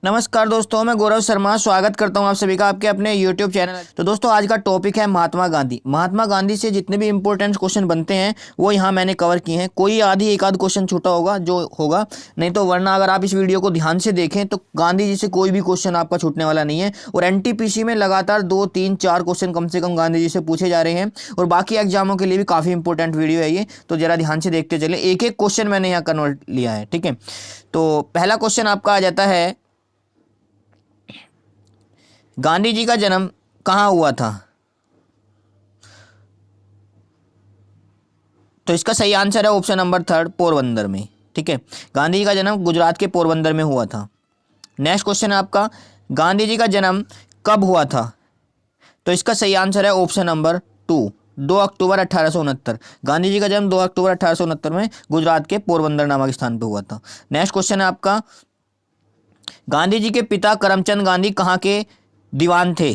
नमस्कार दोस्तों, मैं गौरव शर्मा स्वागत करता हूं आप सभी का आपके अपने YouTube चैनल। तो दोस्तों, आज का टॉपिक है महात्मा गांधी। महात्मा गांधी से जितने भी इंपॉर्टेंट क्वेश्चन बनते हैं वो यहां मैंने कवर किए हैं। कोई आधी एक आध क्वेश्चन छूटा होगा जो होगा, नहीं तो वरना अगर आप इस वीडियो को ध्यान से देखें तो गांधी जी से कोई भी क्वेश्चन आपका छूटने वाला नहीं है। और NTPC में लगातार 2 3 4 क्वेश्चन कम से कम गांधी जी से पूछे जा रहे हैं और बाकी एग्जामों के लिए भी काफ़ी इंपॉर्टेंट वीडियो है ये, तो जरा ध्यान से देखते चले। एक एक क्वेश्चन मैंने यहाँ कन्वर्ट लिया है, ठीक है। तो पहला क्वेश्चन आपका आ जाता है, गांधी जी का जन्म कहाँ हुआ था? तो इसका सही आंसर है ऑप्शन नंबर 3, पोरबंदर में, ठीक है। गांधी जी का जन्म गुजरात के पोरबंदर में हुआ था। नेक्स्ट क्वेश्चन है आपका, गांधी जी का जन्म कब हुआ था? तो इसका सही आंसर है ऑप्शन नंबर 2, 2 अक्टूबर 1869। गांधी जी का जन्म 2 अक्टूबर 1869 में गुजरात के पोरबंदर नामक स्थान पर हुआ था। नेक्स्ट क्वेश्चन है आपका, गांधी जी के पिता करमचंद गांधी कहाँ के दीवान थे?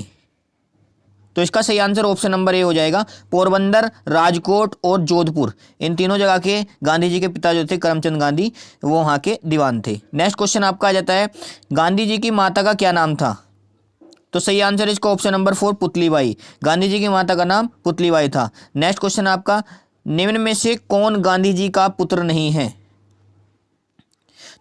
तो इसका सही आंसर ऑप्शन नंबर ए हो जाएगा, पोरबंदर, राजकोट और जोधपुर, इन तीनों जगह के गांधी जी के पिता जो थे करमचंद गांधी, वो वहाँ के दीवान थे। नेक्स्ट क्वेश्चन आपका आ जाता है, गांधी जी की माता का क्या नाम था? तो सही आंसर इसका ऑप्शन नंबर 4, पुतलीबाई। गांधी जी की माता का नाम पुतलीबाई था। नेक्स्ट क्वेश्चन आपका, निम्न में से कौन गांधी जी का पुत्र नहीं है?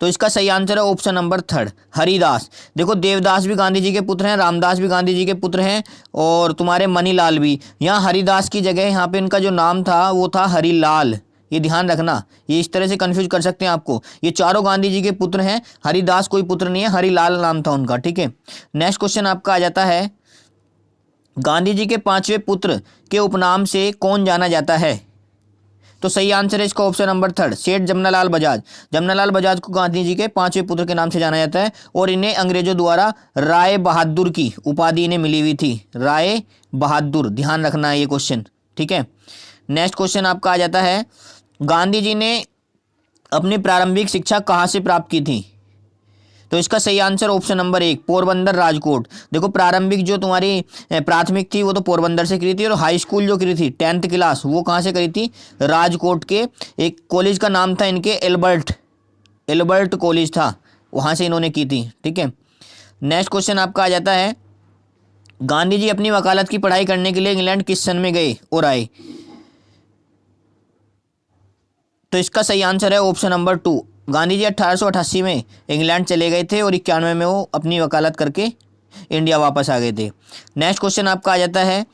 तो इसका सही आंसर है ऑप्शन नंबर 3, हरिदास। देखो, देवदास भी गांधी जी के पुत्र हैं, रामदास भी गांधी जी के पुत्र हैं और तुम्हारे मनीलाल भी। यहाँ हरिदास की जगह यहाँ पे इनका जो नाम था वो था हरिलाल। ये ध्यान रखना, ये इस तरह से कंफ्यूज कर सकते हैं आपको। ये चारों गांधी जी के पुत्र हैं, हरिदास कोई पुत्र नहीं है, हरिलाल नाम था उनका, ठीक है। नेक्स्ट क्वेश्चन आपका आ जाता है, गांधी जी के 5वें पुत्र के उपनाम से कौन जाना जाता है? तो सही आंसर है इसका ऑप्शन नंबर 3, सेठ जमनालाल बजाज। जमनालाल बजाज को गांधी जी के 5वें पुत्र के नाम से जाना जाता है और इन्हें अंग्रेजों द्वारा राय बहादुर की उपाधि इन्हें मिली हुई थी, राय बहादुर। ध्यान रखना है ये क्वेश्चन, ठीक है। नेक्स्ट क्वेश्चन आपका आ जाता है, गांधी जी ने अपनी प्रारंभिक शिक्षा कहाँ से प्राप्त की थी? तो इसका सही answer option number 1, Porbandar, Rajkot. देखो, प्रारंभिक जो तुम्हारी प्राथमिक थी वो तो पोरबंदर से करी थी और हाई स्कूल जो करी थी 10th क्लास वो कहाँ से करी थी? राजकोट के एक कॉलेज का नाम था इनके एल्बर्ट कॉलेज था, वहाँ से इन्होंने की थी, ठीक है। नेक्स्ट क्वेश्चन आपका आ जाता है, गांधी जी अपनी वकालत की पढ़ाई करने के लिए इंग्लैंड किस सन में गए और आए? तो इसका सही आंसर है ऑप्शन नंबर 2, गांधी जी 1888 में इंग्लैंड चले गए थे और 91 में वो अपनी वकालत करके इंडिया वापस आ गए थे। नेक्स्ट क्वेश्चन आपका आ जाता है,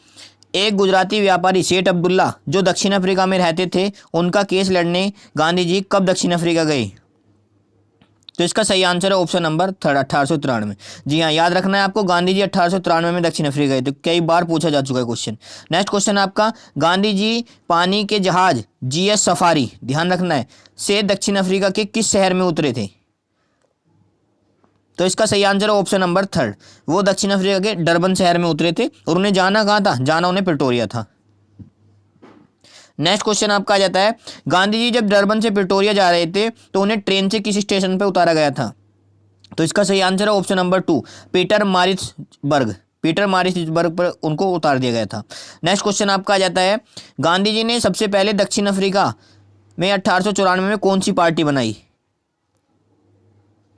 एक गुजराती व्यापारी सेठ अब्दुल्ला जो दक्षिण अफ्रीका में रहते थे, उनका केस लड़ने गांधी जी कब दक्षिण अफ्रीका गए? तो इसका सही आंसर है ऑप्शन नंबर 3, 1893। जी हाँ, याद रखना है आपको, गांधी जी 1893 में दक्षिण अफ्रीका गए थे, कई बार पूछा जा चुका है क्वेश्चन। नेक्स्ट क्वेश्चन आपका, गांधी जी पानी के जहाज GS सफारी, ध्यान रखना है, से दक्षिण अफ्रीका के किस शहर में उतरे थे? तो इसका सही आंसर है ऑप्शन नंबर 3, वो दक्षिण अफ्रीका के डरबन शहर में उतरे थे और उन्हें जाना कहाँ था? जाना उन्हें प्रिटोरिया था। नेक्स्ट क्वेश्चन आपका आ जाता है, गांधी जी जब डरबन से प्रिटोरिया जा रहे थे तो उन्हें ट्रेन से किस स्टेशन पर उतारा गया था? तो इसका सही आंसर है ऑप्शन नंबर 2, पीटर मारिट्सबर्ग पर उनको उतार दिया गया था। नेक्स्ट क्वेश्चन आपका आ जाता है, गांधी जी ने सबसे पहले दक्षिण अफ्रीका में 1894 में कौन सी पार्टी बनाई?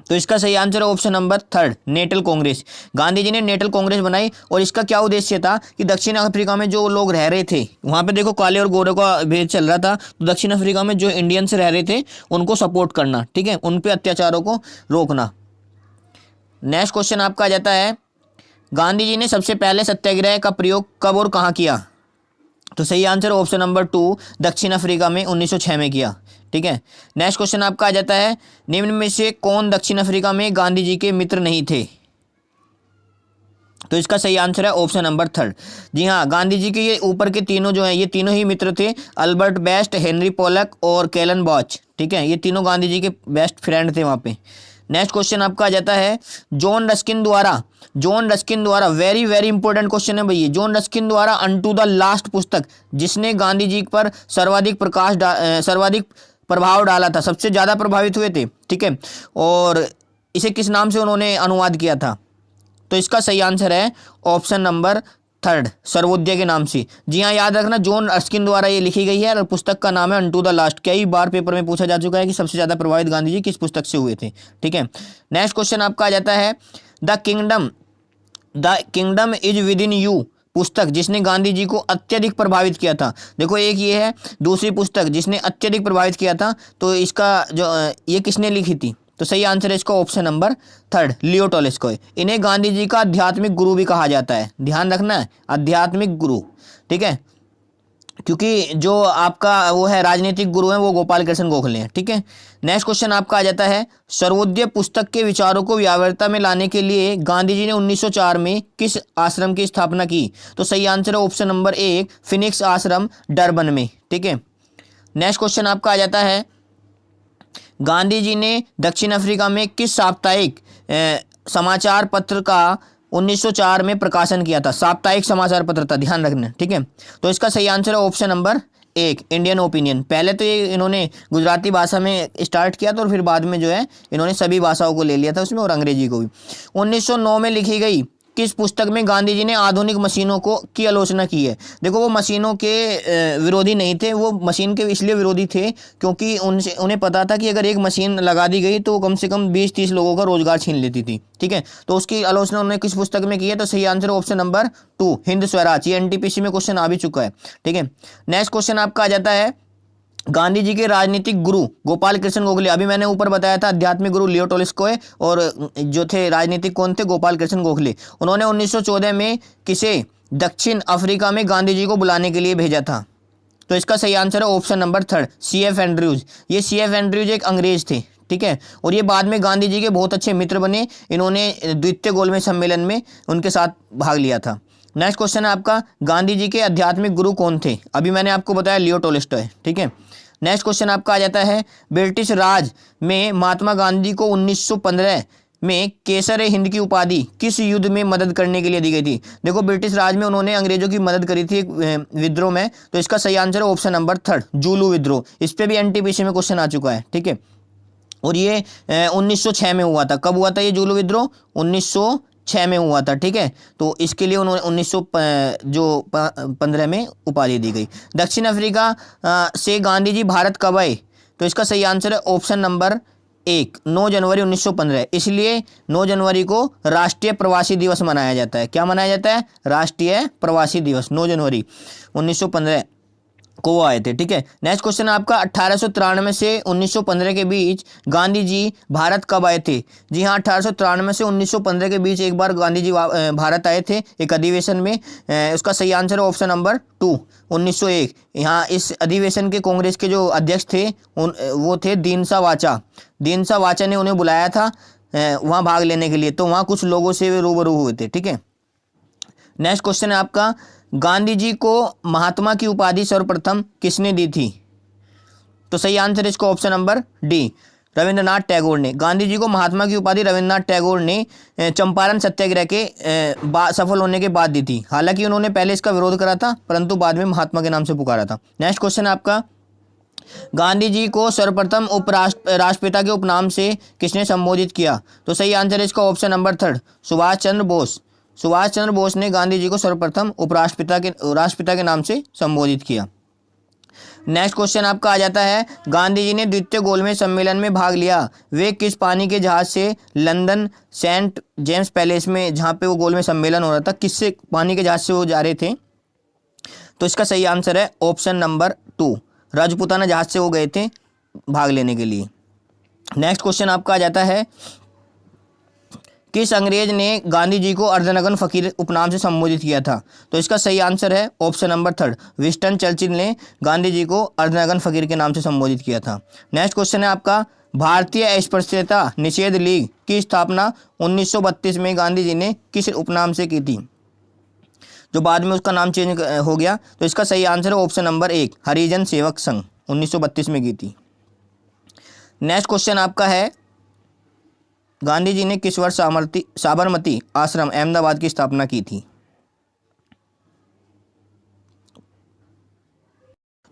तो इसका सही आंसर है option number 3, Natal Congress. Gandhi ji ने नेटल कांग्रेस बनाई और इसका क्या उद्देश्य था कि दक्षिण अफ्रीका में जो लोग रह रहे थे वहाँ पे देखो काले और गोरे का भेद चल रहा था, तो दक्षिण अफ्रीका में जो इंडियंस रह रहे थे उनको सपोर्ट करना, ठीक है, उन पे अत्याचारों को रोकना। नेक्स्ट क्वेश्चन आपका आ जाता है, गांधी जी ने सबसे पहले सत्याग्रह का प्रयोग कब और कहाँ किया? तो सही आंसर ऑप्शन नंबर 2, दक्षिण अफ्रीका में 1906 में किया, ठीक है। नेक्स्ट क्वेश्चन आपका आ जाता है, निम्न में से कौन दक्षिण अफ्रीका में गांधी जी के मित्र नहीं थे? तो इसका सही आंसर है ऑप्शन नंबर 3। जी हाँ, गांधी जी के ये ऊपर के तीनों जो हैं ये तीनों ही मित्र थे, अल्बर्ट बेस्ट, हेनरी पोलक और कैलन बॉच, ठीक है, ये तीनों गांधी जी के बेस्ट फ्रेंड थे वहाँ पे। नेक्स्ट क्वेश्चन आपका आ जाता है, जॉन रस्किन द्वारा वेरी वेरी इंपॉर्टेंट क्वेश्चन है भैया, जॉन रस्किन द्वारा अनटू द लास्ट पुस्तक जिसने गांधी जी पर सर्वाधिक प्रभाव डाला था, सबसे ज़्यादा प्रभावित हुए थे, ठीक है, और इसे किस नाम से उन्होंने अनुवाद किया था? तो इसका सही आंसर है ऑप्शन नंबर थर्ड, सर्वोदय के नाम से। जी हाँ, याद रखना जॉन अर्स्किन द्वारा ये लिखी गई है और पुस्तक का नाम है अनटू द लास्ट। कई बार पेपर में पूछा जा चुका है कि सबसे ज्यादा प्रभावित गांधी जी किस पुस्तक से हुए थे। ठीक है, नेक्स्ट क्वेश्चन आपका आ जाता है the kingdom is with in you पुस्तक जिसने गांधी जी को अत्यधिक प्रभावित किया था। देखो एक ये है, दूसरी पुस्तक जिसने अत्यधिक प्रभावित किया था, तो इसका जो ये किसने लिखी थी, तो सही आंसर है इसका option number third, Leo Tolstoy. इन्हें गांधी जी का आध्यात्मिक गुरु भी कहा जाता है, ध्यान रखना है, आध्यात्मिक गुरु। ठीक है, क्योंकि जो आपका वो है राजनीतिक गुरु है वो गोपाल कृष्ण गोखले हैं। ठीक है, नेक्स्ट क्वेश्चन आपका आ जाता है सर्वोदय पुस्तक के विचारों को व्यावहारिकता में लाने के लिए गांधी जी ने 1904 में किस आश्रम की स्थापना की, तो सही आंसर है ऑप्शन नंबर एक, फिनिक्स आश्रम डरबन में। ठीक है, नेक्स्ट क्वेश्चन आपका आ जाता है गांधी जी ने दक्षिण अफ्रीका में किस साप्ताहिक समाचार पत्र का 1904 में प्रकाशन किया था। साप्ताहिक समाचार पत्र था, ध्यान रखना। ठीक है, तो इसका सही आंसर है ऑप्शन नंबर एक, इंडियन ओपिनियन। पहले तो ये इन्होंने गुजराती भाषा में स्टार्ट किया था और फिर बाद में जो है इन्होंने सभी भाषाओं को ले लिया था उसमें, और अंग्रेजी को भी। 1909 में लिखी गई किस पुस्तक में गांधी जी ने आधुनिक मशीनों को की आलोचना की है। देखो वो मशीनों के विरोधी नहीं थे, वो मशीन के इसलिए विरोधी थे क्योंकि उन्हें पता था कि अगर एक मशीन लगा दी गई तो वो कम से कम 20-30 लोगों का रोजगार छीन लेती थी। ठीक है, तो उसकी आलोचना उन्होंने किस पुस्तक में की है, तो सही answer option number two, Hind Swaraj. ये एनटीपीसी में क्वेश्चन आ भी चुका है। ठीक है, नेक्स्ट क्वेश्चन आपका आ जाता है गांधी जी के राजनीतिक गुरु गोपाल कृष्ण गोखले। अभी मैंने ऊपर बताया था आध्यात्मिक गुरु लियो टॉल्स्टॉय, और जो थे राजनीतिक कौन थे, गोपाल कृष्ण गोखले। उन्होंने 1914 में किसे दक्षिण अफ्रीका में गांधी जी को बुलाने के लिए भेजा था, तो इसका सही आंसर है option number third, CF Andrews. ये CF एंड्रयूज एक अंग्रेज थे। ठीक है, और ये बाद में गांधी जी के बहुत अच्छे मित्र बने। इन्होंने द्वितीय गोलमेज सम्मेलन में उनके साथ भाग लिया था। नेक्स्ट क्वेश्चन है आपका गांधी जी के आध्यात्मिक गुरु कौन थे। अभी मैंने आपको बताया लियो टॉल्स्टॉय। ठीक है, नेक्स्ट क्वेश्चन आपका आ जाता है ब्रिटिश राज में महात्मा गांधी को 1915 में केसर हिंद की उपाधि किस युद्ध में मदद करने के लिए दी गई थी। देखो ब्रिटिश राज में उन्होंने अंग्रेजों की मदद करी थी एक विद्रोह में, तो इसका सही आंसर है ऑप्शन नंबर थर्ड, जुलू विद्रोह। इस पे भी एनटीपीसी में क्वेश्चन आ चुका है। ठीक है, और ये 1906 में हुआ था। कब हुआ था ये जुलू विद्रोह, 1906 में हुआ था। ठीक है, तो इसके लिए उन्होंने 1915 में उपाधि दी गई। दक्षिण अफ्रीका से गांधी जी भारत कब आए, तो इसका सही आंसर है ऑप्शन नंबर एक, 9 जनवरी 1915। इसलिए 9 जनवरी को राष्ट्रीय प्रवासी दिवस मनाया जाता है। क्या मनाया जाता है, राष्ट्रीय प्रवासी दिवस। 9 जनवरी 1915 को वो आए थे। ठीक है, नेक्स्ट क्वेश्चन आपका 1893 से 1915 के बीच गांधी जी भारत कब आए थे। जी हाँ, 1893 से 1915 के बीच एक बार गांधी जी भारत आए थे एक अधिवेशन में। उसका सही आंसर है ऑप्शन नंबर टू, 1901। यहाँ इस अधिवेशन के कांग्रेस के जो अध्यक्ष थे वो थे दीनसा वाचा। दीनसा वाचा ने उन्हें बुलाया था वहाँ भाग लेने के लिए, तो वहाँ कुछ लोगों से वे रूबरू हुए थे। ठीक है, नेक्स्ट क्वेश्चन है आपका गांधी जी को महात्मा की उपाधि सर्वप्रथम किसने दी थी, तो सही आंसर इसको option number D, Rabindranath Tagore ने। गांधी जी को महात्मा की उपाधि रविंद्रनाथ टैगोर ने चंपारण सत्याग्रह के सफल होने के बाद दी थी। हालांकि उन्होंने पहले इसका विरोध करा था, परंतु बाद में महात्मा के नाम से पुकारा था। नेक्स्ट क्वेश्चन आपका गांधी जी को सर्वप्रथम राष्ट्रपिता के उपनाम से किसने संबोधित किया, तो सही आंसर है इसका option number third, Subhash Chandra Bose. Subhash Chandra Bose ने गांधी जी को सर्वप्रथम राष्ट्रपिता के नाम से संबोधित किया। नेक्स्ट क्वेश्चन आपका आ जाता है गांधी जी ने द्वितीय गोलमेज सम्मेलन में भाग लिया, वे किस पानी के जहाज से लंदन सेंट जेम्स पैलेस में, जहां पे वो गोलमेज सम्मेलन हो रहा था, किससे पानी के जहाज से वो जा रहे थे, तो इसका सही आंसर है ऑप्शन नंबर टू, राजपूताना जहाज से वो गए थे भाग लेने के लिए। नेक्स्ट क्वेश्चन आपका आ जाता है किस अंग्रेज ने गांधी जी को अर्धनग्न फकीर उपनाम से संबोधित किया था, तो इसका सही आंसर है option number third, Winston Churchill ने गांधी जी को अर्धनग्न फकीर के नाम से संबोधित किया था। नेक्स्ट क्वेश्चन है आपका भारतीय अस्पृश्यता निषेध लीग की स्थापना 1932 में गांधी जी ने किस उपनाम से की थी, जो बाद में उसका नाम चेंज हो गया, तो इसका सही आंसर है ऑप्शन नंबर एक, हरिजन सेवक संघ, 1932 में की थी। नेक्स्ट क्वेश्चन आपका है गांधी जी ने किस वर्ष साबरमती आश्रम अहमदाबाद की स्थापना की थी,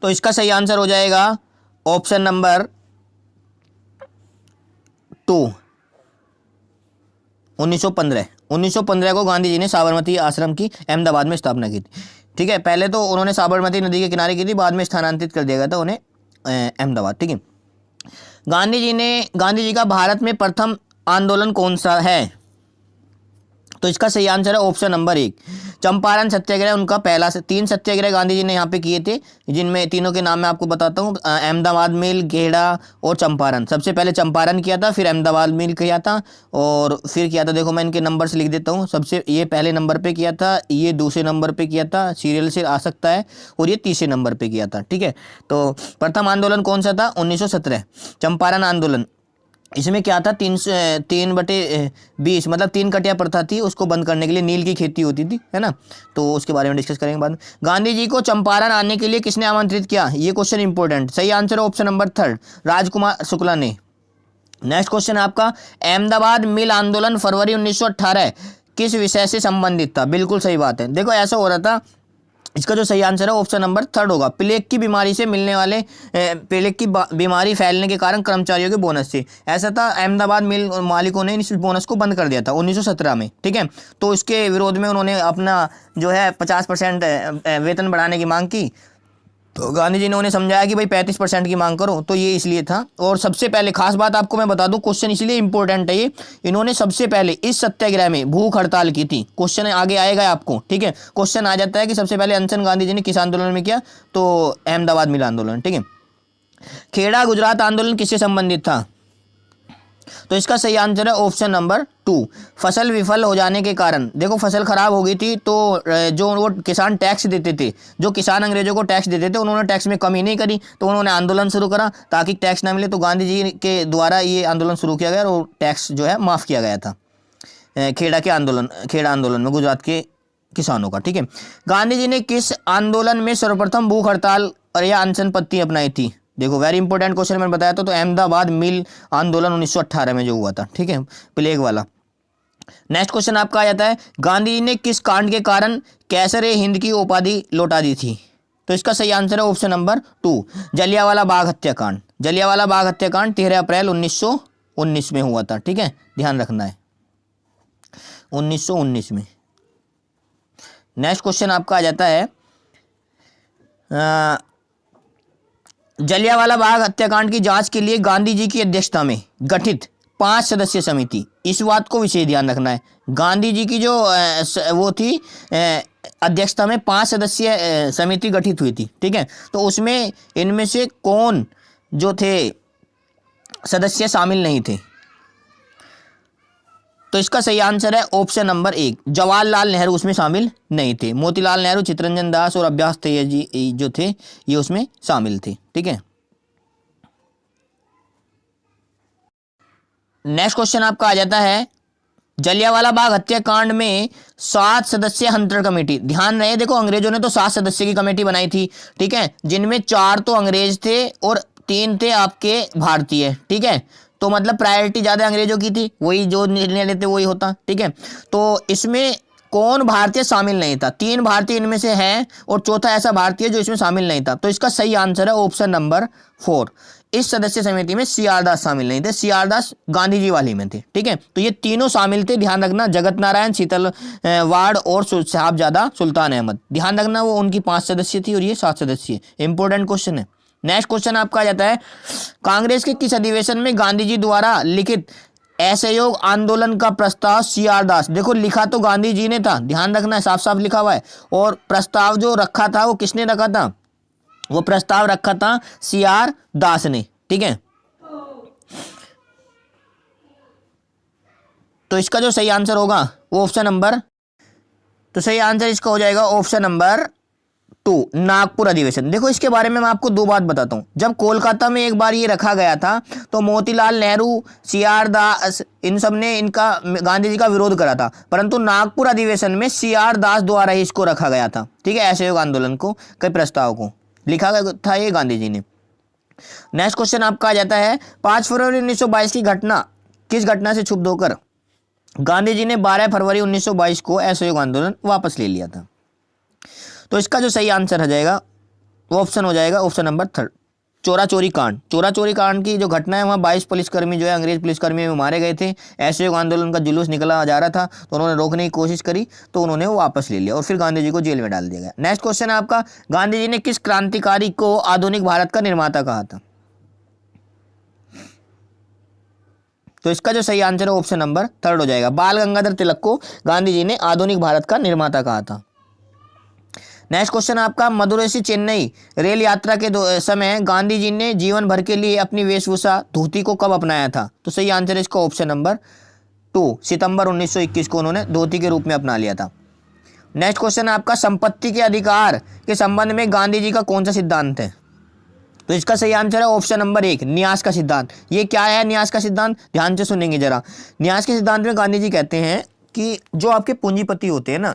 तो इसका सही आंसर हो जाएगा ऑप्शन नंबर टू, 1915 को गांधी जी ने साबरमती आश्रम की अहमदाबाद में स्थापना की थी। ठीक है, पहले तो उन्होंने साबरमती नदी के किनारे की थी, बाद में स्थानांतरित कर दिया गया था उन्हें अहमदाबाद। ठीक है, गांधी जी का भारत में प्रथम आंदोलन कौन सा है? तो इसका सही आंसर है ऑप्शन नंबर 1, चंपारण सत्याग्रह। उनका पहला से 3 सत्याग्रह गांधी जी ने यहाँ पे किए थे, जिनमें तीनों के नाम मैं आपको बताता हूँ, अहमदाबाद मिल, गेड़ा और चंपारण। सबसे पहले चंपारण किया था, फिर अहमदाबाद मिल किया था, और फिर किया था, देखो मैं इनके नंबर से लिख देता हूँ, सबसे ये पहले नंबर पे किया था, ये दूसरे नंबर पे किया था, सीरियल से आ सकता है, और ये तीसरे नंबर पे किया था। ठीक है, तो प्रथम आंदोलन कौन सा था? 1917 चंपारण आंदोलन। इसमें क्या था, 3/20 मतलब 3 कटिया प्रथा थी, उसको बंद करने के लिए नील की खेती होती थी, है ना, तो उसके बारे में डिस्कस करेंगे बाद में। गांधी जी को चंपारण आने के लिए किसने आमंत्रित किया? ये क्वेश्चन इंपॉर्टेंट। सही आंसर है ऑप्शन नंबर 3, राजकुमार शुक्ला ने। नेक्स्ट क्वेश्चन है आपका, अहमदाबाद मिल आंदोलन फरवरी 1918 किस विषय से संबंधित था? बिल्कुल सही बात है। देखो ऐसा हो रहा था, इसका जो सही आंसर है ऑप्शन नंबर 3 होगा, प्लेग की बीमारी से मिलने वाले प्लेग की बीमारी फैलने के कारण कर्मचारियों के बोनस से। ऐसा था, अहमदाबाद मिल मालिकों ने इस बोनस को बंद कर दिया था 1917 में। ठीक है, तो इसके विरोध में उन्होंने अपना जो है 50% वेतन बढ़ाने की मांग की, तो गांधी जी ने उन्हें समझाया कि भाई 35% की मांग करो, तो ये इसलिए था। और सबसे पहले खास बात आपको मैं बता दूं, क्वेश्चन इसलिए इंपॉर्टेंट है ये, इन्होंने सबसे पहले इस सत्याग्रह में भूख हड़ताल की थी। क्वेश्चन आगे आएगा आपको, ठीक है, क्वेश्चन आ जाता है कि सबसे पहले अनशन गांधी जी ने किस आंदोलन में किया, तो अहमदाबाद मिल आंदोलन। ठीक है, खेड़ा गुजरात आंदोलन किससे संबंधित था? तो इसका सही आंसर है ऑप्शन नंबर 2, फसल विफल हो जाने के कारण। देखो फसल खराब हो गई थी, तो जो वो किसान टैक्स देते थे, जो किसान अंग्रेजों को टैक्स देते थे, उन्होंने टैक्स में कमी नहीं करी, तो उन्होंने आंदोलन शुरू करा ताकि टैक्स ना मिले। तो गांधी जी के द्वारा ये आंदोलन शुरू किया गया और टैक्स जो है माफ़ किया गया था खेड़ा आंदोलन में गुजरात के किसानों का। ठीक है, गांधी जी ने किस आंदोलन में सर्वप्रथम भूख हड़ताल और या अनशन पत्ती अपनाई थी? देखो वेरी इंपॉर्टेंट क्वेश्चन मैंने बताया था, तो अहमदाबाद मिल आंदोलन 1918 में जो हुआ था। ठीक है, प्लेग वाला। नेक्स्ट क्वेश्चन आपका आ जाता है, गांधी जी ने किस कांड के कारण कैसरे हिंद की उपाधि लौटा दी थी? तो इसका सही आंसर है ऑप्शन नंबर 2, जलियांवाला बाग हत्याकांड। जलियांवाला बाग हत्याकांड 13 अप्रैल 1919 में हुआ था। ठीक है, ध्यान रखना है, 1919 में। नेक्स्ट क्वेश्चन आपका आ जाता है, जलियांवाला बाग हत्याकांड की जांच के लिए गांधी जी की अध्यक्षता में गठित 5 सदस्यीय समिति। इस बात को विशेष ध्यान रखना है, गांधी जी की जो वो थी अध्यक्षता में 5 सदस्यीय समिति गठित हुई थी। ठीक है, तो उसमें इनमें से कौन जो थे सदस्य शामिल नहीं थे? तो इसका सही आंसर है ऑप्शन नंबर 1, जवाहरलाल नेहरू उसमें शामिल नहीं थे। मोतीलाल नेहरू, चित्तरंजन दास और अभ्यास जी जो थे ये उसमें शामिल थे। ठीक है, नेक्स्ट क्वेश्चन आपका आ जाता है, जलियांवाला बाग हत्याकांड में 7 सदस्यीय हंटर कमेटी। ध्यान रहे, देखो अंग्रेजों ने तो 7 सदस्य की कमेटी बनाई थी, ठीक है, जिनमें 4 तो अंग्रेज थे और 3 थे आपके भारतीय। ठीक है, तो मतलब प्रायोरिटी ज़्यादा अंग्रेजों की थी, वही जो निर्णय लेते वही होता। ठीक है, तो इसमें कौन भारतीय शामिल नहीं था? 3 भारतीय इनमें से हैं और चौथा ऐसा भारतीय जो इसमें शामिल नहीं था। तो इसका सही आंसर है ऑप्शन नंबर 4, इस सदस्य समिति में सीआर दास शामिल नहीं थे, सीआर दास गांधी जी वाली में थे। ठीक है, तो ये तीनों शामिल थे, ध्यान रखना, जगत नारायण, शीतल वाड़ और साहबजादा सुल्तान अहमद। ध्यान रखना, वो उनकी 5 सदस्य थी और ये 7 सदस्य। इंपॉर्टेंट क्वेश्चन है। नेक्स्ट क्वेश्चन आपका आ जाता है, कांग्रेस के किस अधिवेशन में गांधी जी द्वारा लिखित असहयोग आंदोलन का प्रस्ताव सीआर दास। देखो लिखा तो गांधी जी ने था, ध्यान रखना है, साफ साफ लिखा हुआ है, और प्रस्ताव जो रखा था वो किसने रखा था? वो प्रस्ताव रखा था सीआर दास ने। ठीक है, तो इसका जो सही आंसर होगा वो ऑप्शन नंबर, तो सही आंसर इसका हो जाएगा ऑप्शन नंबर 2, नागपुर अधिवेशन। देखो इसके बारे में मैं आपको 2 बात बताता हूं। जब कोलकाता में एक बार ये रखा गया था तो मोतीलाल नेहरू, सीआर दास, इन सब ने इनका गांधी जी का विरोध करा था, परंतु नागपुर अधिवेशन में सीआर दास द्वारा ही इसको रखा गया था। ठीक है, असहयोग आंदोलन को के प्रस्ताव को लिखा गया था ये गांधी जी ने। नेक्स्ट क्वेश्चन आपका आ जाता है, 5 फरवरी 1922 की घटना, किस घटना से क्षुब्ध होकर गांधी जी ने 12 फरवरी 1922 को असहयोग आंदोलन वापस ले लिया था? तो इसका जो सही आंसर हो जाएगा वो ऑप्शन हो जाएगा ऑप्शन नंबर 3, चोरा चोरी कांड। चोरा चोरी कांड की जो घटना है, वहाँ 22 पुलिसकर्मी जो है अंग्रेज पुलिसकर्मी में मारे गए थे। असहयोग आंदोलन का जुलूस निकला जा रहा था, तो उन्होंने रोकने की कोशिश करी, तो उन्होंने वो वापस ले लिया और फिर गांधी जी को जेल में डाल दिया गया। नेक्स्ट क्वेश्चन है आपका, गांधी जी ने किस क्रांतिकारी को आधुनिक भारत का निर्माता कहा था? तो इसका जो सही आंसर है ऑप्शन नंबर 3 हो जाएगा। बाल गंगाधर तिलक को गांधी जी ने आधुनिक भारत का निर्माता कहा था। नेक्स्ट क्वेश्चन आपका, मदुरै से चेन्नई रेल यात्रा के समय गांधी जी ने जीवन भर के लिए अपनी वेशभूषा धोती को कब अपनाया था? तो सही आंसर है इसका ऑप्शन नंबर 2, सितंबर 1921 को उन्होंने धोती के रूप में अपना लिया था। नेक्स्ट क्वेश्चन है आपका, संपत्ति के अधिकार के संबंध में गांधी जी का कौन सा सिद्धांत है? तो इसका सही आंसर है ऑप्शन नंबर 1, न्यास का सिद्धांत। ये क्या है न्यास का सिद्धांत? ध्यान से सुनेंगे जरा। न्यास के सिद्धांत में गांधी जी कहते हैं कि जो आपके पूंजीपति होते हैं ना,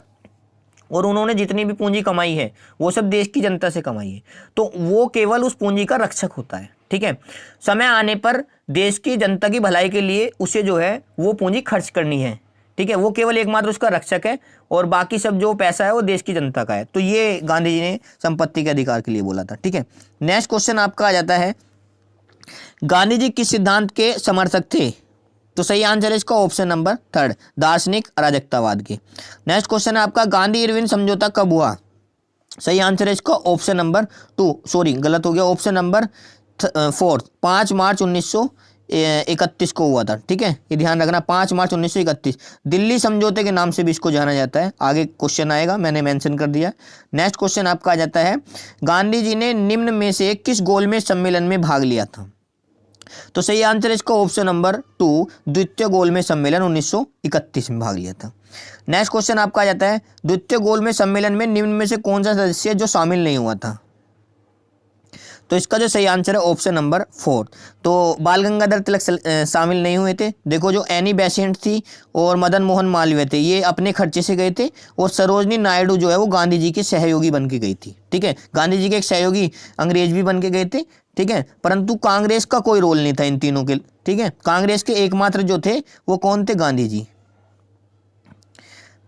और उन्होंने जितनी भी पूंजी कमाई है वो सब देश की जनता से कमाई है, तो वो केवल उस पूंजी का रक्षक होता है। ठीक है, समय आने पर देश की जनता की भलाई के लिए उसे जो है वो पूंजी खर्च करनी है। ठीक है, वो केवल एकमात्र उसका रक्षक है और बाकी सब जो पैसा है वो देश की जनता का है। तो ये गांधी जी ने संपत्ति के अधिकार के लिए बोला था। ठीक है, नेक्स्ट क्वेश्चन आपका आ जाता है, गांधी जी किस सिद्धांत के समर्थक थे? तो सही आंसर है इसका ऑप्शन नंबर 3, दार्शनिक अराजकतावाद के। नेक्स्ट क्वेश्चन है आपका, गांधी इरविन समझौता कब हुआ? सही आंसर है इसका ऑप्शन नंबर 2, सॉरी गलत हो गया, ऑप्शन नंबर 4, 5 मार्च 1931 को हुआ था। ठीक है, ये ध्यान रखना, 5 मार्च 1931। दिल्ली समझौते के नाम से भी इसको जाना जाता है। आगे क्वेश्चन आएगा, मैंने मेंशन कर दिया। नेक्स्ट क्वेश्चन आपका आ जाता है, गांधी जी ने निम्न में से किस गोलमेज सम्मेलन में भाग लिया था? तो सही आंसर है इसका ऑप्शन नंबर 2, द्वितीय गोलमेज सम्मेलन 1931 में भाग लिया था। नेक्स्ट क्वेश्चन आपका आ जाता है, द्वितीय गोलमेज सम्मेलन में निम्न में से कौन सा सदस्य जो शामिल नहीं हुआ था? तो इसका जो सही आंसर है ऑप्शन नंबर 4, तो बाल गंगाधर तिलक शामिल नहीं हुए थे। देखो, जो एनी बेसेंट थी और मदन मोहन मालवीय थे, ये अपने खर्चे से गए थे, और सरोजनी नायडू जो है वो गांधी जी के सहयोगी बन के गई थी। ठीक है, गांधी जी के एक सहयोगी अंग्रेज भी बन के गए थे। ठीक है, परंतु कांग्रेस का कोई रोल नहीं था इन तीनों के। ठीक है, कांग्रेस के एकमात्र जो थे वो कौन थे? गांधी जी।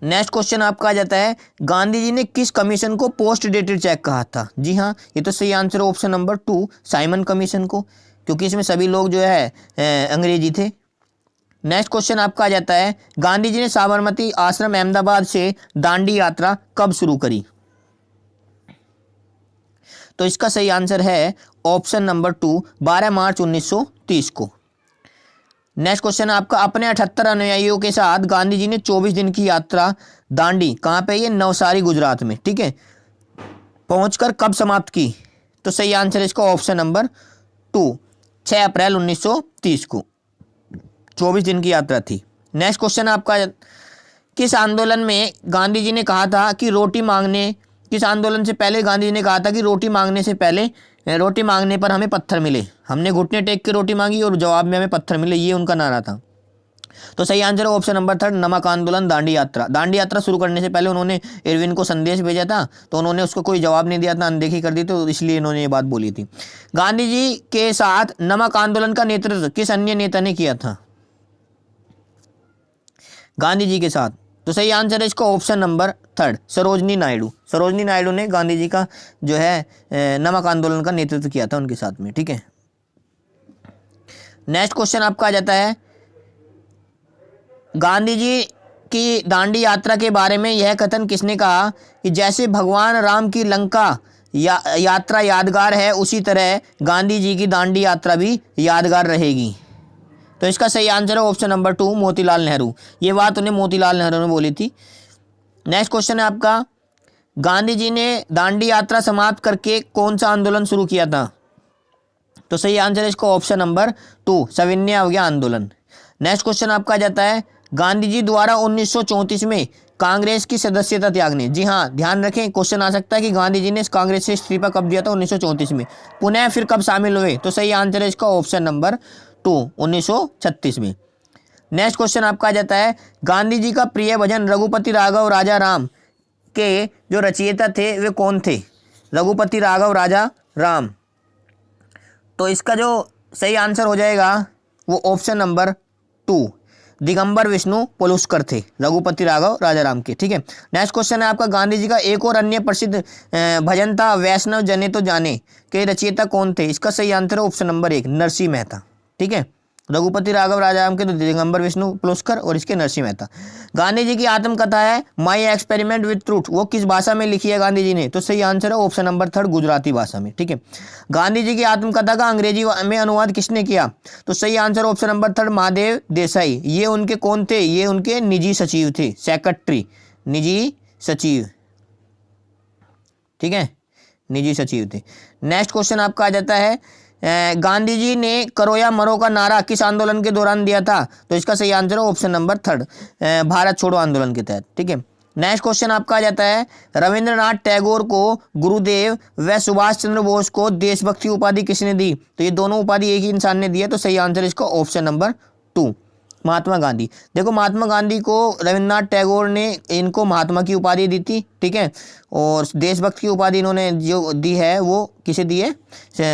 नेक्स्ट क्वेश्चन आपका आ जाता है, गांधी जी ने किस कमीशन को पोस्ट डेटेड चेक कहा था? जी हाँ, ये तो सही आंसर है ऑप्शन नंबर 2, साइमन कमीशन को, क्योंकि इसमें सभी लोग जो है अंग्रेजी थे। नेक्स्ट क्वेश्चन आपका आ जाता है, गांधी जी ने साबरमती आश्रम अहमदाबाद से दांडी यात्रा कब शुरू करी? तो इसका सही आंसर है ऑप्शन नंबर 2, 12 मार्च 1930 को। नेक्स्ट क्वेश्चन आपका, अपने 78 अनुयायियों के साथ गांधी जी ने 24 दिन की यात्रा दांडी, कहाँ पे? ये नवसारी गुजरात में, ठीक है, पहुंचकर कब समाप्त की? तो सही आंसर है इसका ऑप्शन नंबर 2, 6 अप्रैल 1930 को। 24 दिन की यात्रा थी। नेक्स्ट क्वेश्चन आपका, किस आंदोलन में गांधी जी ने कहा था कि रोटी मांगने, किस आंदोलन से पहले गांधी जी ने कहा था कि रोटी मांगने से पहले, रोटी मांगने पर हमें पत्थर मिले, हमने घुटने टेक के रोटी मांगी और जवाब में हमें पत्थर मिले, ये उनका नारा था। तो सही आंसर है ऑप्शन नंबर 3, नमक आंदोलन, दांडी यात्रा। दांडी यात्रा शुरू करने से पहले उन्होंने इरविन को संदेश भेजा था, तो उन्होंने उसको कोई जवाब नहीं दिया था, अनदेखी कर दी, तो इसलिए इन्होंने ये बात बोली थी। गांधी जी के साथ नमक आंदोलन का नेतृत्व किस अन्य नेता ने किया था? गांधी जी के साथ, तो सही आंसर है इसका ऑप्शन नंबर 3, सरोजनी नायडू। सरोजनी नायडू ने गांधी जी का जो है नमक आंदोलन का नेतृत्व किया था उनके साथ में। ठीक है, नेक्स्ट क्वेश्चन आपका आ जाता है, गांधी जी की दांडी यात्रा के बारे में यह कथन किसने कहा कि जैसे भगवान राम की लंका यात्रा यादगार है, उसी तरह गांधी जी की दांडी यात्रा भी यादगार रहेगी? तो इसका सही आंसर है ऑप्शन नंबर 2, मोतीलाल नेहरू। ये बात उन्हें मोतीलाल नेहरू ने बोली थी। नेक्स्ट क्वेश्चन है आपका, गांधी जी ने दांडी यात्रा समाप्त करके कौन सा आंदोलन शुरू किया था? तो सही आंसर है इसका ऑप्शन नंबर 2, सविनय अवज्ञा आंदोलन। नेक्स्ट क्वेश्चन आपका आ जाता है, गांधी जी द्वारा 1934 में कांग्रेस की सदस्यता त्यागने, जी हाँ ध्यान रखें, क्वेश्चन आ सकता है कि गांधी जी ने कांग्रेस से इस्तीफा कब दिया था? 1934 में। पुनः फिर कब शामिल हुए? तो सही आंसर है इसका ऑप्शन नंबर 2, 1936 में। नेक्स्ट क्वेश्चन आपका आ जाता है, गांधी जी का प्रिय भजन रघुपति राघव राजा राम के जो रचयिता थे वे कौन थे? रघुपति राघव राजा राम। तो इसका जो सही आंसर हो जाएगा वो ऑप्शन नंबर 2, दिगंबर विष्णु पलुस्कर थे, रघुपति राघव राजाराम के। ठीक है, नेक्स्ट क्वेश्चन है आपका, गांधी जी का एक और अन्य प्रसिद्ध भजन था वैष्णव जने तो जाने के रचयिता कौन थे? इसका सही आंसर है ऑप्शन नंबर 1 नरसिंह मेहता। ठीक है, रघुपति राघव राजाराम के तो दिगंबर विष्णु पलुस्कर और इसके नरसिंह मेहता। गांधी जी की आत्मकथा है माई एक्सपेरिमेंट विथ ट्रूथ, वो किस भाषा में लिखी है गांधी जी ने? तो सही आंसर है ऑप्शन नंबर 3 गुजराती भाषा में। ठीक है, गांधी जी की आत्मकथा का अंग्रेजी में अनुवाद किसने किया? तो सही answer option number 3 Mahadev Desai. ये उनके कौन थे? ये उनके निजी सचिव थे, सेक्रेटरी, निजी सचिव। ठीक है, निजी सचिव थे। नेक्स्ट क्वेश्चन आपका आ जाता है, गांधी जी ने करो या मरो का नारा किस आंदोलन के दौरान दिया था? तो इसका सही आंसर है ऑप्शन नंबर 3 भारत छोड़ो आंदोलन के तहत। ठीक है, नेक्स्ट क्वेश्चन आपका आ जाता है, रविंद्रनाथ टैगोर को गुरुदेव व सुभाष चंद्र बोस को देशभक्ति उपाधि किसने दी? तो ये दोनों उपाधि एक ही इंसान ने दी है, तो सही आंसर इसका ऑप्शन नंबर 2 महात्मा गांधी। देखो, महात्मा गांधी को रविन्द्रनाथ टैगोर ने इनको महात्मा की उपाधि दी थी। ठीक है, और देशभक्त की उपाधि इन्होंने जो दी है वो किसे दी है?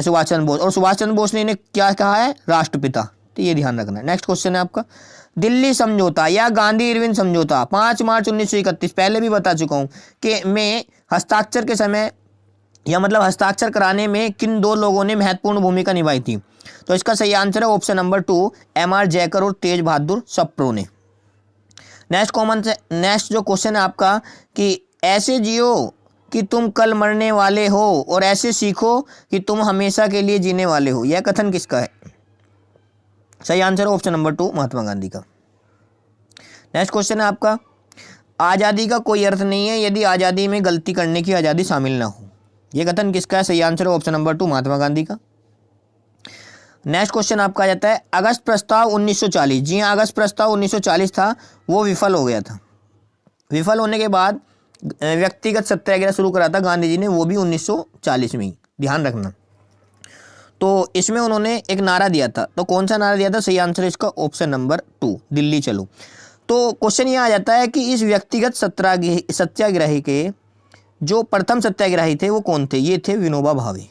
सुभाष चंद्र बोस। और सुभाष चंद्र बोस ने इन्हें क्या कहा है? राष्ट्रपिता। तो ये ध्यान रखना है। नेक्स्ट क्वेश्चन है आपका, दिल्ली समझौता या गांधी इरविन समझौता 5 मार्च 1931, पहले भी बता चुका हूँ कि में हस्ताक्षर के समय या मतलब हस्ताक्षर कराने में किन 2 लोगों ने महत्वपूर्ण भूमिका निभाई थी? तो इसका सही आंसर है ऑप्शन नंबर 2 एम.आर. जयकर और तेज बहादुर सप्रू ने। नेक्स्ट जो क्वेश्चन है आपका कि ऐसे जियो कि तुम कल मरने वाले हो और ऐसे सीखो कि तुम हमेशा के लिए जीने वाले हो, यह कथन किसका है? सही answer option number 2 Mahatma Gandhi का। नेक्स्ट क्वेश्चन है आपका, आज़ादी का कोई अर्थ नहीं है यदि आज़ादी में गलती करने की आज़ादी शामिल ना हो, यह कथन किसका है? सही आंसर है ऑप्शन नंबर 2 महात्मा गांधी का। नेक्स्ट क्वेश्चन आपका आ जाता है, अगस्त प्रस्ताव 1940, जी हाँ, अगस्त प्रस्ताव 1940 था, वो विफल हो गया था। विफल होने के बाद व्यक्तिगत सत्याग्रह शुरू करा था गांधी जी ने, वो भी 1940 में ही, ध्यान रखना। तो इसमें उन्होंने एक नारा दिया था, तो कौन सा नारा दिया था? सही आंसर इसका ऑप्शन नंबर 2 दिल्ली चलो। तो क्वेश्चन ये आ जाता है कि इस व्यक्तिगत सत्याग्रह के जो प्रथम सत्याग्रही थे वो कौन थे? ये थे विनोबा भावे।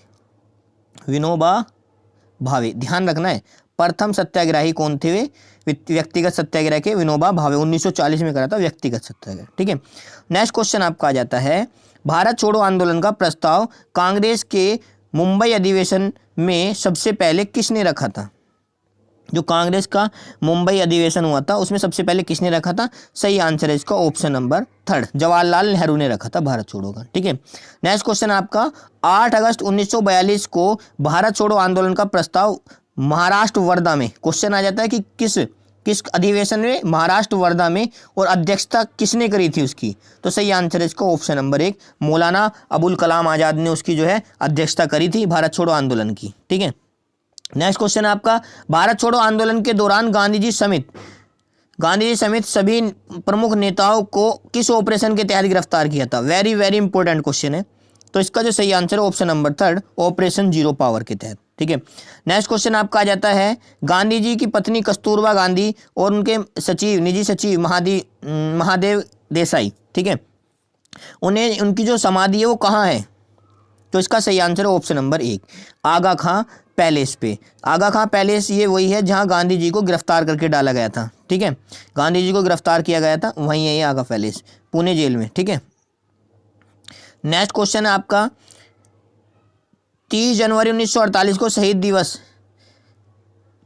विनोबा भावे, ध्यान रखना है, प्रथम सत्याग्रही कौन थे? वे व्यक्तिगत सत्याग्रह के विनोबा भावे, 1940 में करा था व्यक्तिगत सत्याग्रह। ठीक है, नेक्स्ट क्वेश्चन आपका आ जाता है, भारत छोड़ो आंदोलन का प्रस्ताव कांग्रेस के मुंबई अधिवेशन में सबसे पहले किसने रखा था? जो कांग्रेस का मुंबई अधिवेशन हुआ था उसमें सबसे पहले किसने रखा था? सही आंसर है इसका ऑप्शन नंबर 3 जवाहरलाल नेहरू ने रखा था भारत छोड़ो का। ठीक है, नेक्स्ट क्वेश्चन आपका, 8 अगस्त 1942 को भारत छोड़ो आंदोलन का प्रस्ताव महाराष्ट्र वर्धा में, क्वेश्चन आ जाता है कि किस अधिवेशन में? महाराष्ट्र वर्धा में, और अध्यक्षता किसने करी थी उसकी? तो सही आंसर है इसका ऑप्शन नंबर 1 मौलाना अबुल कलाम आज़ाद ने उसकी जो है अध्यक्षता करी थी भारत छोड़ो आंदोलन की। ठीक है, नेक्स्ट क्वेश्चन आपका, भारत छोड़ो आंदोलन के दौरान गांधी जी समेत सभी प्रमुख नेताओं को किस ऑपरेशन के तहत गिरफ्तार किया था? वेरी वेरी इंपॉर्टेंट क्वेश्चन है। तो इसका जो सही आंसर है option number 3 operation zero power के तहत। ठीक है, नेक्स्ट क्वेश्चन आपका आ जाता है, गांधी जी की पत्नी कस्तूरबा गांधी और उनके सचिव, निजी सचिव महादेव देसाई, ठीक है, उनकी जो समाधि है वो कहाँ है? तो इसका सही आंसर है ऑप्शन नंबर 1 आगा खां पैलेस पे। आगा खां पैलेस ये वही है जहां गांधी जी को गिरफ्तार करके डाला गया था। ठीक है, गांधी जी को गिरफ्तार किया गया था, वहीं है ये आगा पैलेस, पुणे जेल में। ठीक है, नेक्स्ट क्वेश्चन है आपका, 30 जनवरी 1948 को शहीद दिवस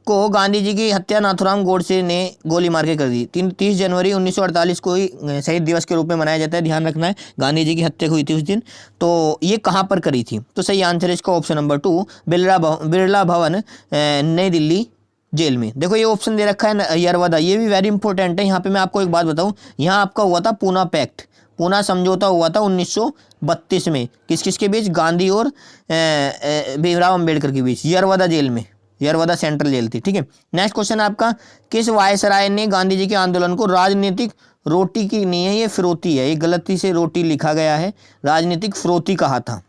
को गांधी जी की हत्या नाथूराम गोडसे ने गोली मार के कर दी। 30 जनवरी 1948 को ही शहीद दिवस के रूप में मनाया जाता है, ध्यान रखना है, गांधी जी की हत्या हुई थी उस दिन। तो ये कहाँ पर करी थी? तो सही आंसर है इसका ऑप्शन नंबर 2 बिरला भवन नई दिल्ली जेल में। देखो ये ऑप्शन दे रखा है यरवदा, ये भी वेरी इंपॉर्टेंट है। यहाँ पे मैं आपको एक बात बताऊँ, यहाँ आपका हुआ था पूना पैक्ट, पूना समझौता हुआ था 1932 में, किस किस के बीच? गांधी और भीमराव अम्बेडकर के बीच, यरवदा जेल में, यरवदा सेंट्रल जेल थी। ठीक है, नेक्स्ट क्वेश्चन आपका, किस वायसराय ने गांधी जी के आंदोलन को राजनीतिक रोटी की नहीं है, ये फिरौती है, ये गलती से रोटी लिखा गया है, राजनीतिक फिरौती कहा था।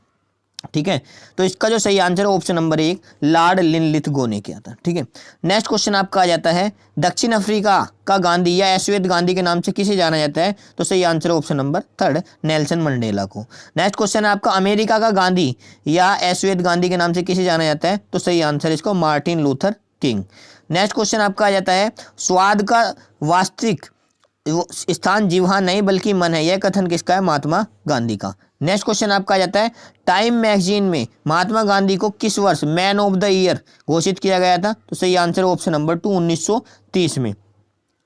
ठीक है, तो इसका जो सही आंसर है ऑप्शन नंबर 1 लॉर्ड लिनलिथगो ने किया था। ठीक है, नेक्स्ट क्वेश्चन आपका आ जाता है, दक्षिण अफ्रीका का गांधी या ऐश्वेत गांधी के नाम से किसे जाना जाता है? तो सही आंसर है ऑप्शन नंबर 3 नेल्सन मंडेला को। नेक्स्ट क्वेश्चन है आपका, अमेरिका का गांधी या ऐश्वेत गांधी के नाम से किसे जाना जाता है? तो सही आंसर इसको Martin Luther king. Next question आपका आ जाता है, स्वाद का वास्तविक स्थान जिह्वा नहीं बल्कि मन है, यह कथन किसका है? महात्मा गांधी का। नेक्स्ट क्वेश्चन आपका आ जाता है, टाइम मैगजीन में महात्मा गांधी को किस वर्ष मैन ऑफ द ईयर घोषित किया गया था? तो सही आंसर ऑप्शन नंबर 2 1930 में,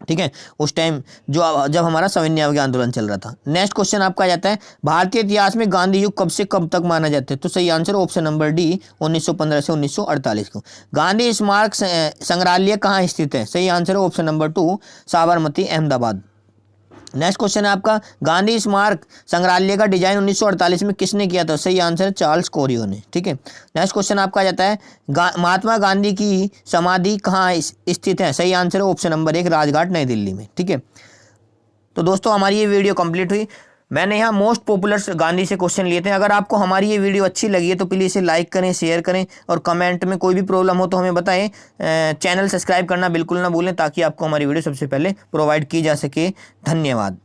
ठीक है, उस टाइम जब हमारा सविनय अवज्ञा आंदोलन चल रहा था। नेक्स्ट क्वेश्चन आपका आ जाता है, भारतीय इतिहास में गांधी युग कब से कब तक माना जाता है? तो सही आंसर ऑप्शन नंबर डी 1915 से 1948 को। गांधी स्मारक संग्रहालय कहाँ स्थित है? सही आंसर है option number 2 Sabarmati Ahmedabad. Next question है आपका, गांधी स्मारक संग्रहालय का डिजाइन 1948 में किसने किया था? सही आंसर है चार्ल्स कोरियो ने, ठीक है। नेक्स्ट क्वेश्चन आपका आ जाता है, महात्मा गांधी की समाधि कहाँ स्थित है? सही आंसर है ऑप्शन नंबर 1 राजघाट नई दिल्ली में, ठीक है। तो दोस्तों हमारी ये वीडियो कंप्लीट हुई। मैंने यहाँ मोस्ट पॉपुलर गांधी से क्वेश्चन लिए थे। अगर आपको हमारी ये वीडियो अच्छी लगी है तो प्लीज़ इसे लाइक करें, शेयर करें और कमेंट में कोई भी प्रॉब्लम हो तो हमें बताएं। चैनल सब्सक्राइब करना बिल्कुल ना भूलें ताकि आपको हमारी वीडियो सबसे पहले प्रोवाइड की जा सके। धन्यवाद।